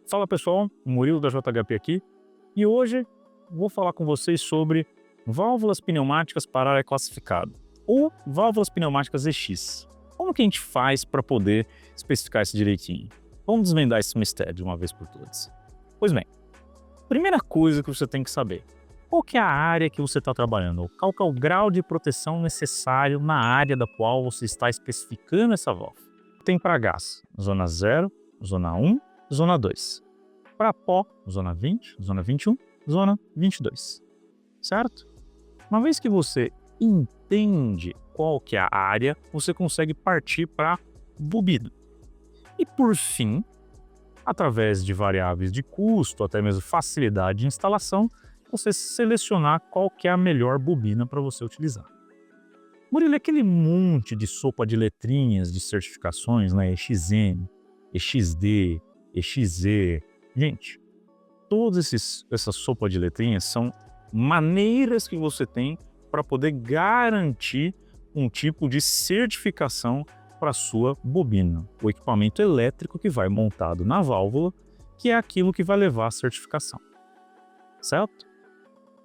Fala pessoal, Murilo da JHP aqui e hoje vou falar com vocês sobre válvulas pneumáticas para área classificada ou válvulas pneumáticas EX. Como que a gente faz para poder especificar isso direitinho? Vamos desvendar esse mistério de uma vez por todas. Pois bem, primeira coisa que você tem que saber, qual que é a área que você está trabalhando? Qual que é o grau de proteção necessário na área da qual você está especificando essa válvula? Tem para gás, zona 0, zona 1, zona 2. Para pó, zona 20, zona 21, zona 22. Certo? Uma vez que você entende qual que é a área, você consegue partir para bobina. E por fim, através de variáveis de custo, até mesmo facilidade de instalação, você selecionar qual que é a melhor bobina para você utilizar. Murilo, é aquele monte de sopa de letrinhas de certificações, né? EXM, EXD, EXE. Gente, essa sopa de letrinhas são maneiras que você tem para poder garantir um tipo de certificação para a sua bobina, o equipamento elétrico que vai montado na válvula, que é aquilo que vai levar a certificação. Certo?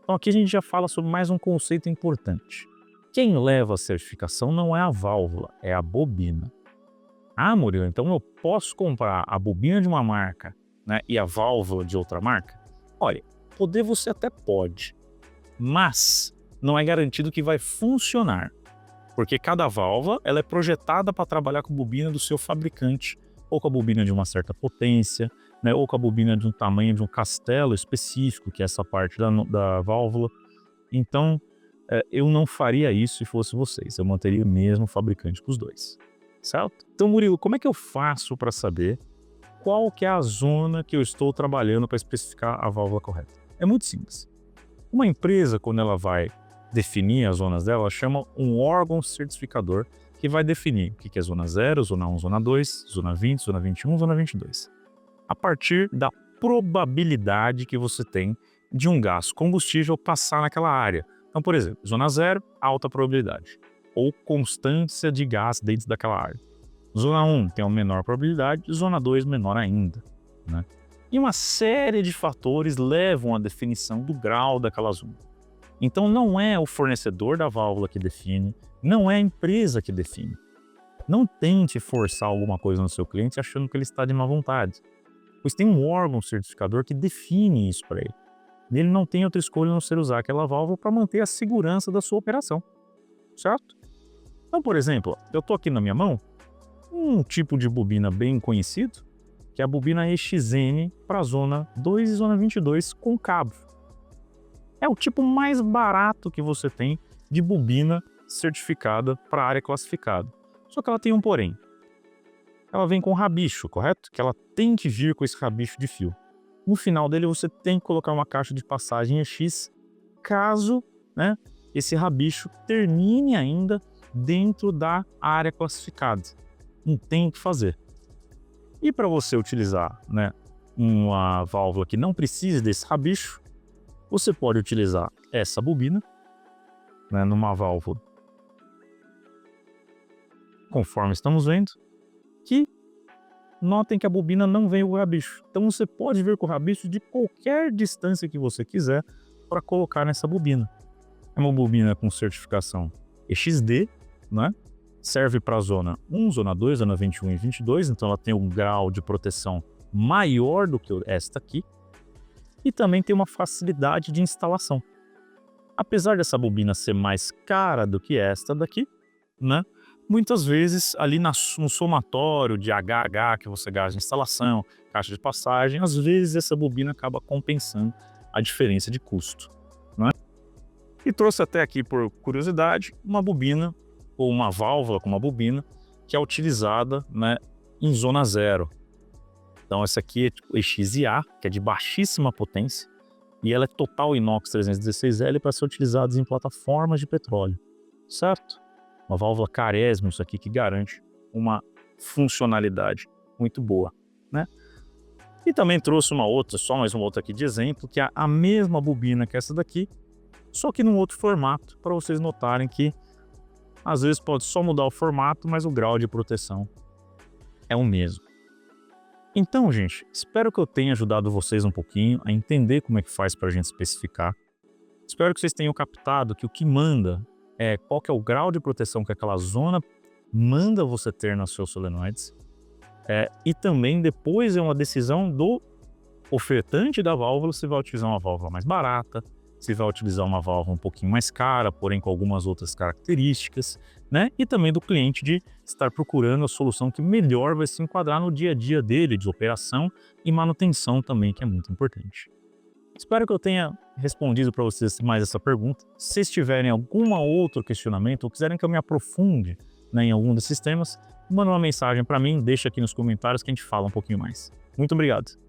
Então aqui a gente já fala sobre mais um conceito importante. Quem leva a certificação não é a válvula, é a bobina. Ah, Murilo, então eu posso comprar a bobina de uma marca, né, e a válvula de outra marca? Olha, poder você até pode, mas não é garantido que vai funcionar, porque cada válvula ela é projetada para trabalhar com bobina do seu fabricante, ou com a bobina de uma certa potência, né, ou com a bobina de um tamanho de um castelo específico, que é essa parte da válvula. Então, eu não faria isso se fosse vocês, eu manteria o mesmo fabricante com os dois, certo? Então, Murilo, como é que eu faço para saber qual que é a zona que eu estou trabalhando para especificar a válvula correta? É muito simples. Uma empresa, quando ela vai definir as zonas dela, ela chama um órgão certificador que vai definir o que é zona 0, zona 1, zona 2, zona 20, zona 21, zona 22. A partir da probabilidade que você tem de um gás combustível passar naquela área. Então, por exemplo, zona 0, alta probabilidade, ou constância de gás dentro daquela área. Zona 1 tem uma menor probabilidade, zona 2 menor ainda, né? E uma série de fatores levam à definição do grau daquela zona. Então não é o fornecedor da válvula que define, não é a empresa que define. Não tente forçar alguma coisa no seu cliente achando que ele está de má vontade, pois tem um órgão certificador que define isso para ele. E ele não tem outra escolha a não ser usar aquela válvula para manter a segurança da sua operação, certo? Então, por exemplo, eu estou aqui na minha mão um tipo de bobina bem conhecido, que é a bobina EXN para a zona 2 e zona 22 com cabo. É o tipo mais barato que você tem de bobina certificada para área classificada. Só que ela tem um porém. Ela vem com rabicho, correto? Que ela tem que vir com esse rabicho de fio. No final dele você tem que colocar uma caixa de passagem EX, caso, né, esse rabicho termine ainda dentro da área classificada. Não tem o que fazer. E para você utilizar, né, uma válvula que não precise desse rabicho, você pode utilizar essa bobina, né, numa válvula, conforme estamos vendo, que notem que a bobina não vem com o rabicho. Então você pode vir com o rabicho de qualquer distância que você quiser para colocar nessa bobina. É uma bobina com certificação EXD, né? Serve para a zona 1, zona 2, zona 21 e 22, então ela tem um grau de proteção maior do que esta aqui. E também tem uma facilidade de instalação. Apesar dessa bobina ser mais cara do que esta daqui, né? Muitas vezes ali no somatório de HH que você gasta de instalação, caixa de passagem, às vezes essa bobina acaba compensando a diferença de custo, né? E trouxe até aqui, por curiosidade, uma bobina ou uma válvula com uma bobina que é utilizada, né, em zona 0. Então essa aqui é EXIA, que é de baixíssima potência, e ela é total inox 316L para ser utilizada em plataformas de petróleo, certo? Uma válvula Carésmio, isso aqui, que garante uma funcionalidade muito boa, né? E também trouxe uma outra, só mais uma outra aqui de exemplo, que é a mesma bobina que essa daqui, só que num outro formato, para vocês notarem que às vezes pode só mudar o formato, mas o grau de proteção é o mesmo. Então, gente, espero que eu tenha ajudado vocês um pouquinho a entender como é que faz para a gente especificar. Espero que vocês tenham captado que o que manda é qual que é o grau de proteção que aquela zona manda você ter nos seus solenoides. E também depois é uma decisão do ofertante da válvula se vai utilizar uma válvula mais barata, se vai utilizar uma válvula um pouquinho mais cara, porém com algumas outras características, né? E também do cliente de estar procurando a solução que melhor vai se enquadrar no dia a dia dele, de operação e manutenção também, que é muito importante. Espero que eu tenha respondido para vocês mais essa pergunta. Se vocês tiverem algum outro questionamento ou quiserem que eu me aprofunde, né, em algum desses temas, manda uma mensagem para mim, deixa aqui nos comentários que a gente fala um pouquinho mais. Muito obrigado.